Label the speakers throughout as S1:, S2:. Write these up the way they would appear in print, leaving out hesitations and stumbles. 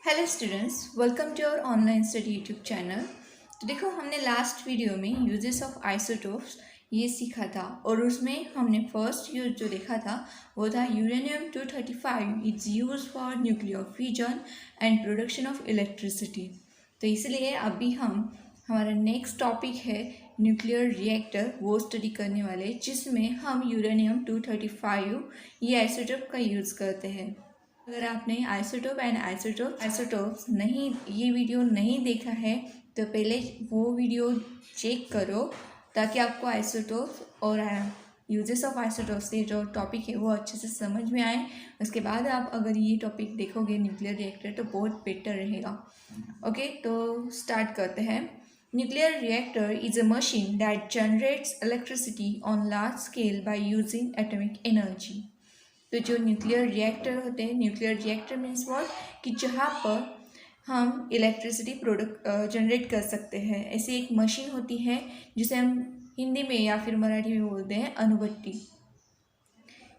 S1: Hello students, welcome to our online study YouTube channel. तो देखो, हमने लास्ट वीडियो में यूजेस ऑफ आइसोटोप्स ये सीखा था और उसमें हमने फर्स्ट यूज जो देखा था वो था uranium 235 it's use for nuclear fusion and production of electricity. तो इसलिए अभी हमारा नेक्स्ट टॉपिक है न्यूक्लियर रिएक्टर, वो स्टडी करने वाले, जिसमें हम यूरेनियम 235 ये आइसोटोप का यूज़ करते हैं। अगर आपने आइसोटोप एंड आइसोटोप्स नहीं ये वीडियो नहीं देखा है तो पहले वो वीडियो चेक करो ताकि आपको आइसोटोप्स और यूजेस ऑफ आइसोटोप्स से जो टॉपिक है वो अच्छे से समझ में आए। उसके बाद आप अगर ये टॉपिक देखोगे न्यूक्लियर रिएक्टर तो बहुत बेटर रहेगा। ओके, तो स्टार्ट करते हैं। Nuclear reactor is a machine that generates electricity on large scale by using atomic energy. तो जो न्यूक्लियर रिएक्टर होते हैं, न्यूक्लियर रिएक्टर मीन्स व्हाट, कि जहाँ पर हम इलेक्ट्रिसिटी प्रोडक्ट जनरेट कर सकते हैं। ऐसी एक मशीन होती है जिसे हम हिंदी में या फिर मराठी में बोलते हैं अणुभट्टी।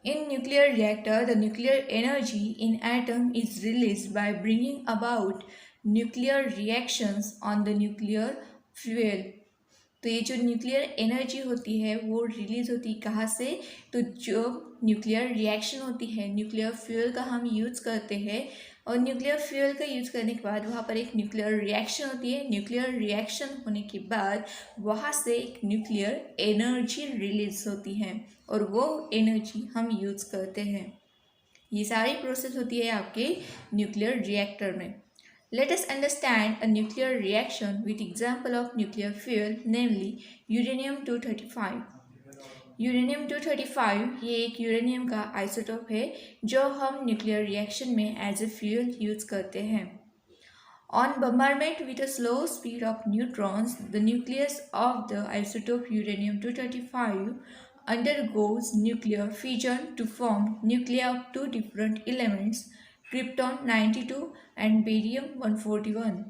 S1: In nuclear reactor the nuclear energy in atom is release by bringing about nuclear reactions on the nuclear fuel. तो ये जो न्यूक्लियर एनर्जी होती है वो रिलीज होती है कहाँ से? तो जो न्यूक्लियर रिएक्शन होती है, न्यूक्लियर फ्यूल का हम यूज़ करते हैं और न्यूक्लियर फ्यूल का यूज़ करने के बाद वहाँ पर एक न्यूक्लियर रिएक्शन होती है। न्यूक्लियर रिएक्शन होने के बाद वहाँ से एक न्यूक्लियर एनर्जी रिलीज होती है और वो एनर्जी हम यूज़ करते हैं। ये सारी प्रोसेस होती है आपके न्यूक्लियर रिएक्टर में। Let us understand a nuclear reaction with example of nuclear fuel, namely uranium-235. uranium-235 ये एक यूरेनियम का आइसोटोप है जो हम न्यूक्लियर रिएक्शन में एज ए फ्यूल यूज़ करते हैं। On bombardment with a slow speed of neutrons, the nucleus of the isotope uranium-235 undergoes nuclear fission to form nuclei of two different elements, krypton 92 and barium 141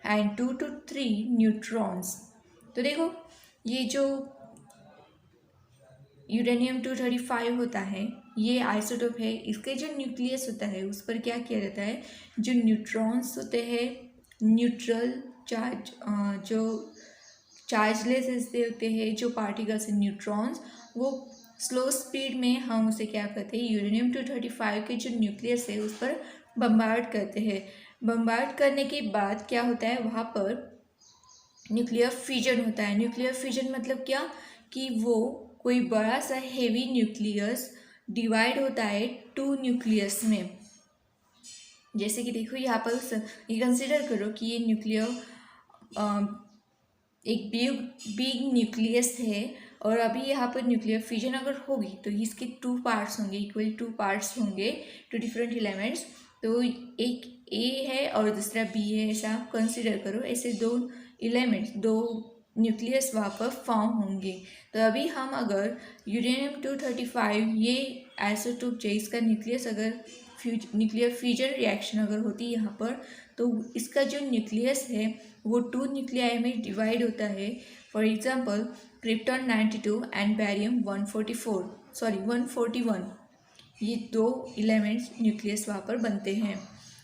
S1: and 2 to 3 neutrons. तो देखो, ये जो uranium 235 होता है ये isotope है। इसके जो न्यूक्लियस होता है उस पर क्या किया जाता है, जो न्यूट्रॉन्स होते हैं, न्यूट्रल चार्ज, जो चार्जलेस ऐसे होते हैं जो पार्टिकल्स हैं न्यूट्रॉन्स, वो स्लो स्पीड में हम उसे क्या करते हैं, यूरेनियम 235 के जो न्यूक्लियस है उस पर बम्बार्ड करते हैं। बम्बार्ड करने के बाद क्या होता है, वहाँ पर न्यूक्लियर फ्यूजन होता है। न्यूक्लियर फ्यूजन मतलब क्या, कि वो कोई बड़ा सा हेवी न्यूक्लियस डिवाइड होता है टू न्यूक्लियस में। जैसे कि देखो यहाँ पर ये कंसिडर करो कि ये न्यूक्लियर एक बिग न्यूक्लियस है और अभी यहाँ पर न्यूक्लियर फ्यूजन अगर होगी तो इसके टू पार्ट्स होंगे, इक्वल टू पार्ट्स होंगे, टू डिफरेंट एलिमेंट्स। तो एक ए है और दूसरा बी है, ऐसा कंसिडर करो। ऐसे दो एलिमेंट्स, दो न्यूक्लियस वहाँ पर फॉर्म होंगे। तो अभी हम अगर यूरेनियम 235 ये आइसोटोप जो इसका न्यूक्लियस अगर न्यूक्लियर फ्यूजन रिएक्शन अगर होती है यहाँ पर, तो इसका जो न्यूक्लियस है वो टू न्यूक्लियाई में डिवाइड होता है। For example krypton 92 and barium 141, ये दो एलिमेंट्स न्यूक्लियस वहाँ पर बनते हैं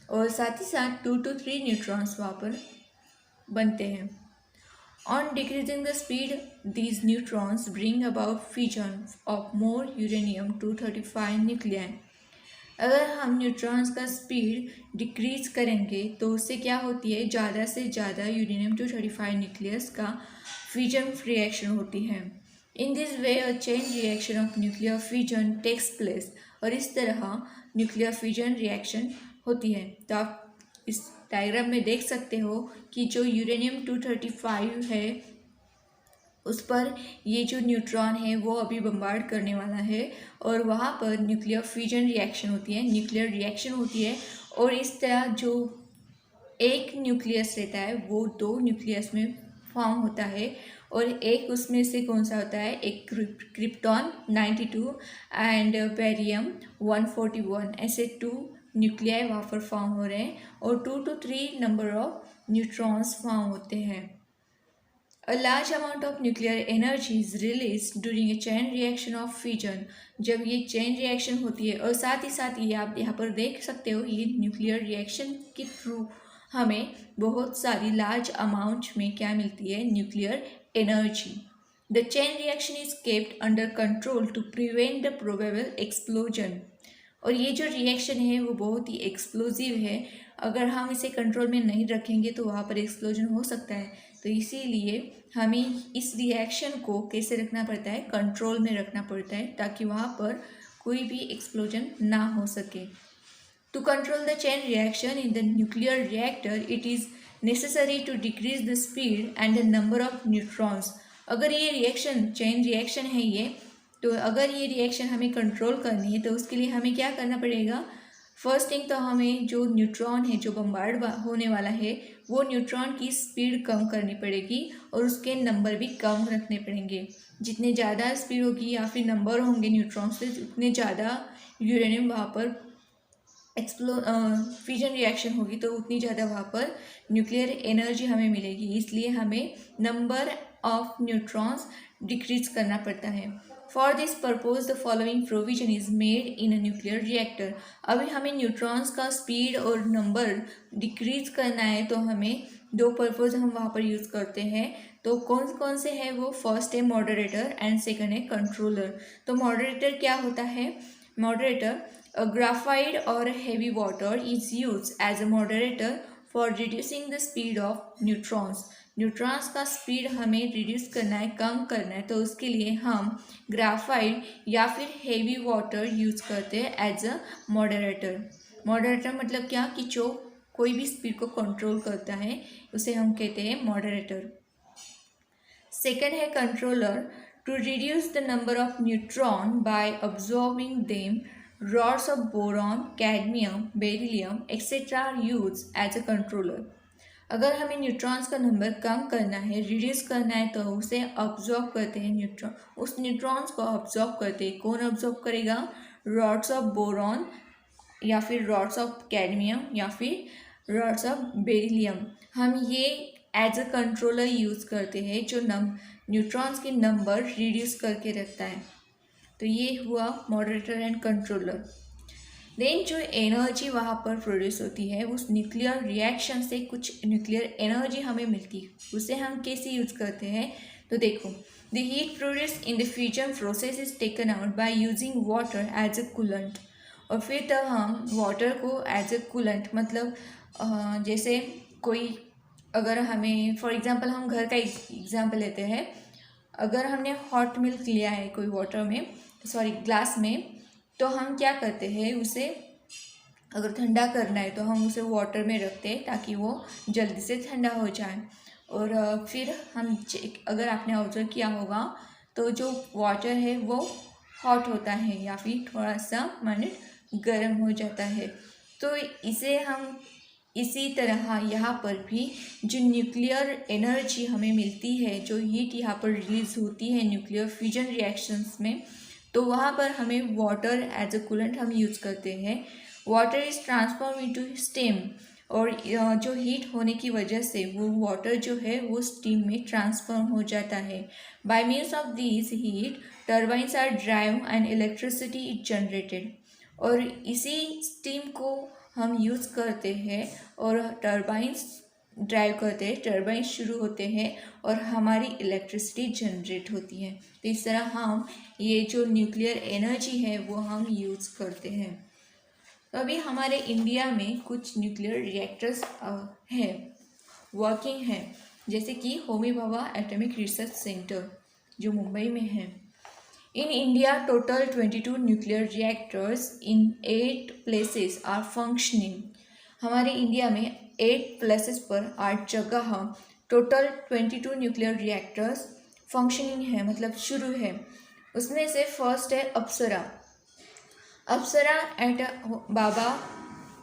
S1: और साथ ही साथ 2 to 3 न्यूट्रॉन्स वहाँ पर बनते हैं। On decreasing the speed, these neutrons bring about fusion of more uranium-235 nuclei. अगर हम न्यूट्रॉन्स का स्पीड डिक्रीज करेंगे तो उससे क्या होती है, ज़्यादा से ज़्यादा यूरेनियम 235 न्यूक्लियस का फ्यूजन रिएक्शन होती है। In this way a chain reaction of nuclear fusion takes place, और इस तरह न्यूक्लियर फ्यूजन रिएक्शन होती है। तो आप इस डायग्राम में देख सकते हो कि जो यूरेनियम 235 है उस पर ये जो न्यूट्रॉन है वो अभी बम्बार्ड करने वाला है और वहाँ पर न्यूक्लियर फ्यूजन रिएक्शन होती है, न्यूक्लियर रिएक्शन होती है। और इस तरह जो एक न्यूक्लियस रहता है वो दो न्यूक्लियस में फॉर्म होता है और एक उसमें से कौन सा होता है, एक क्रिप्टॉन 92 एंड बैरियम 141, ऐसे टू न्यूक्लियाई वहाँ पर फॉर्म हो रहे हैं और 2 to 3 number of neutrons form होते हैं। A large amount of nuclear energy is released during a chain reaction of fission. जब ये चेन रिएक्शन होती है, और साथ ही साथ ये आप यहाँ पर देख सकते हो, ये न्यूक्लियर रिएक्शन के थ्रू हमें बहुत सारी लार्ज अमाउंट में क्या मिलती है, nuclear energy. The chain reaction is kept under control to prevent the probable explosion. और ये जो रिएक्शन है वो बहुत ही एक्सप्लोजिव है. अगर हम इसे कंट्रोल में नहीं रखेंगे तो वहाँ पर एक्सप्लोजन हो सकता है. तो इसीलिए हमें इस रिएक्शन को कैसे रखना पड़ता है, कंट्रोल में रखना पड़ता है, ताकि वहाँ पर कोई भी एक्सप्लोजन ना हो सके. To control the chain reaction in the nuclear reactor it is necessary to decrease the speed and the number of neutrons. अगर ये रिएक्शन चेन रिएक्शन है ये, तो अगर ये रिएक्शन हमें कंट्रोल करनी है तो उसके लिए हमें क्या करना पड़ेगा. फर्स्ट थिंग तो हमें जो न्यूट्रॉन है, जो बम्बार्ड होने वाला है, वो न्यूट्रॉन की स्पीड कम करनी पड़ेगी और उसके नंबर भी कम रखने पड़ेंगे. जितने ज़्यादा स्पीड होगी या फिर नंबर होंगे न्यूट्रॉन से, उतने ज़्यादा यूरेनियम वहाँ पर फिजन रिएक्शन होगी, तो उतनी ज़्यादा वहाँ पर न्यूक्लियर एनर्जी हमें मिलेगी. इसलिए हमें नंबर ऑफ न्यूट्रॉन्स डिक्रीज करना पड़ता है. For this purpose the following provision is made in a nuclear reactor. अभी हमें न्यूट्रॉन्स का स्पीड और नंबर डिक्रीज करना है, तो हमें दो पर्पज हम वहाँ पर यूज़ करते हैं. तो कौन कौन से हैं वो, फर्स्ट है मॉडरेटर एंड सेकंड है कंट्रोलर. तो मॉडरेटर क्या होता है, मॉडरेटर ग्राफाइट और heavy water is use as a moderator for reducing the speed of neutrons. Neutrons का स्पीड हमें रिड्यूस करना है, कम करना है, तो उसके लिए हम ग्राफाइट या फिर हेवी वाटर यूज़ करते हैं एज अ मॉडरेटर. मॉडरेटर मतलब क्या कि जो कोई भी स्पीड को कंट्रोल करता है, उसे हम कहते हैं मॉडरेटर. सेकेंड है controller. To reduce the number of neutron by absorbing them, rods of boron, cadmium, beryllium, etc. are used as a controller. अगर हमें न्यूट्रॉन्स का नंबर कम करना है, रिड्यूस करना है, तो उसे ऑब्जॉर्ब करते हैं न्यूट्रॉन. उस न्यूट्रॉन्स को ऑब्जॉर्ब करते हैं. कौन ऑब्जॉर्ब करेगा, रॉड्स ऑफ बोरॉन या फिर रॉड्स ऑफ कैडमियम या फिर रॉड्स ऑफ बेरिलियम. हम ये एज अ कंट्रोलर यूज़ करते हैं, जो न्यूट्रॉन्स के नंबर रिड्यूस करके रखता है. तो ये हुआ मॉडरेटर एंड कंट्रोलर. देन जो एनर्जी वहाँ पर प्रोड्यूस होती है, उस न्यूक्लियर रिएक्शन से कुछ न्यूक्लियर एनर्जी हमें मिलती है. उसे हम कैसे यूज़ करते हैं, तो देखो, the heat produce in the fusion process is taken out by using water as a coolant. और फिर तब हम वाटर को एज अ कूलेंट, मतलब जैसे कोई, अगर हमें फॉर एग्जांपल हम घर का एग्जांपल लेते हैं. अगर हमने हॉट मिल्क लिया है कोई वाटर में, सॉरी ग्लास में, तो हम क्या करते हैं, उसे अगर ठंडा करना है तो हम उसे वाटर में रखते हैं ताकि वो जल्दी से ठंडा हो जाए. और फिर हम अगर आपने ऑब्जर्व किया होगा तो जो वाटर है वो हॉट होता है या फिर थोड़ा सा मिनट गर्म हो जाता है. तो इसे हम इसी तरह यहाँ पर भी जो न्यूक्लियर एनर्जी हमें मिलती है, जो हीट यहाँ पर रिलीज होती है न्यूक्लियर फ्यूजन रिएक्शंस में, तो वहाँ पर हमें वाटर एज अ कूलेंट हम यूज़ करते हैं. Water is transform into steam. और जो हीट होने की वजह से वो वाटर जो है वो स्टीम में ट्रांसफॉर्म हो जाता है. By means of this heat turbines are drive and electricity is generated. और इसी स्टीम को हम यूज़ करते हैं और टर्बाइंस ड्राइव करते हैं, टर्बाइन शुरू होते हैं और हमारी इलेक्ट्रिसिटी जनरेट होती है. तो इस तरह हम ये जो न्यूक्लियर एनर्जी है वो हम यूज़ करते हैं. तो अभी हमारे इंडिया में कुछ न्यूक्लियर रिएक्टर्स हैं, वर्किंग हैं, जैसे कि Homi Bhabha Atomic Research centre जो मुंबई में है. In India, total 22 nuclear reactors in 8 places are functioning. हमारे इंडिया में 8 प्लेसेस पर 8 जगह टोटल 22 न्यूक्लियर रिएक्टर्स फंक्शनिंग है, मतलब शुरू है. उसमें से फर्स्ट है Apsara. Apsara at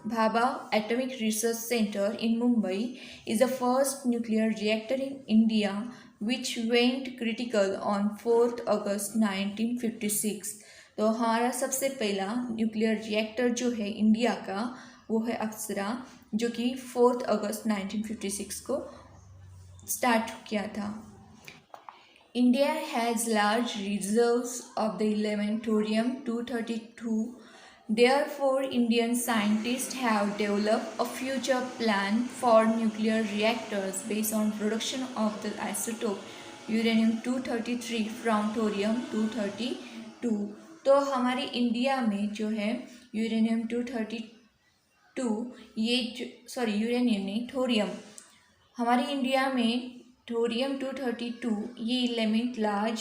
S1: Bhabha Atomic Research Centre in Mumbai is the first nuclear reactor in India which went critical on 4th August 1956. तो हमारा सबसे पहला न्यूक्लियर रिएक्टर जो है इंडिया का वो है अप्सरा, जो कि 4th अगस्त 1956 को स्टार्ट किया था. India has large reserves of the element thorium-232. Therefore, Indian scientists have developed a future plan for nuclear reactors based on production of the isotope uranium-233 from thorium-232. तो हमारी इंडिया में जो है यूरेनियम-232 uranium नहीं thorium, हमारी India में थोरियम-232 ये element large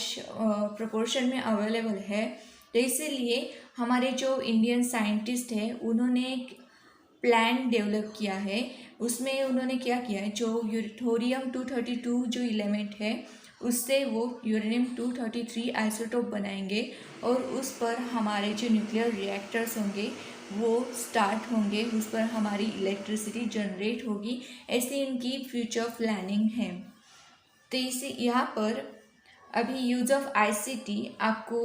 S1: proportion में अवेलेबल है। तो इसीलिए हमारे जो इंडियन साइंटिस्ट हैं उन्होंने एक प्लान डेवलप किया है। उसमें उन्होंने क्या किया है, जो थोरियम-232 जो एलिमेंट है उससे वो यूरेनियम-233 आइसोटोप बनाएंगे और उस पर हमारे जो न्यूक्लियर रिएक्टर्स होंगे वो स्टार्ट होंगे, उस पर हमारी इलेक्ट्रिसिटी जनरेट होगी। ऐसी इनकी फ्यूचर प्लानिंग है। तो इसी यहाँ पर अभी यूज़ ऑफ आईसीटी आपको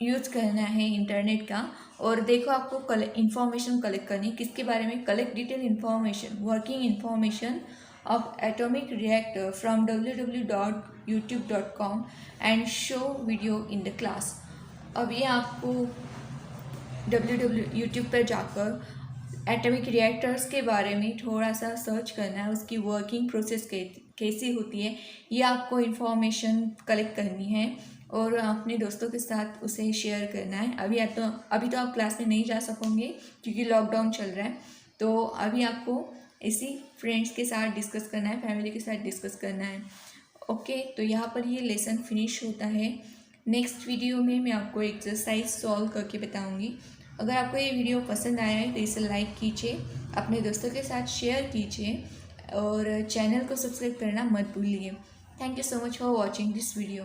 S1: यूज़ करना है इंटरनेट का। और देखो आपको इंफॉर्मेशन कलेक्ट करनी, किसके बारे में, collect detail information, working information of atomic reactor from www.youtube.com and show video in the class। अब ये आपको YouTube पर जाकर एटॉमिक रिएक्टर्स के बारे में थोड़ा सा सर्च करना है, उसकी वर्किंग प्रोसेस कैसी होती है, ये आपको इन्फॉर्मेशन कलेक्ट करनी है और अपने दोस्तों के साथ उसे शेयर करना है। अभी तो आप क्लास में नहीं जा सकोगे क्योंकि लॉकडाउन चल रहा है। तो अभी आपको इसी फ्रेंड्स के साथ डिस्कस करना है, फैमिली के साथ डिस्कस करना है। ओके, तो यहाँ पर ये लेसन फिनिश होता है। नेक्स्ट वीडियो में मैं आपको एक्सरसाइज सॉल्व करके बताऊँगी। अगर आपको ये वीडियो पसंद आया है तो इसे लाइक कीजिए, अपने दोस्तों के साथ शेयर कीजिए और चैनल को सब्सक्राइब करना मत भूलिए। Thank you so much for watching this video.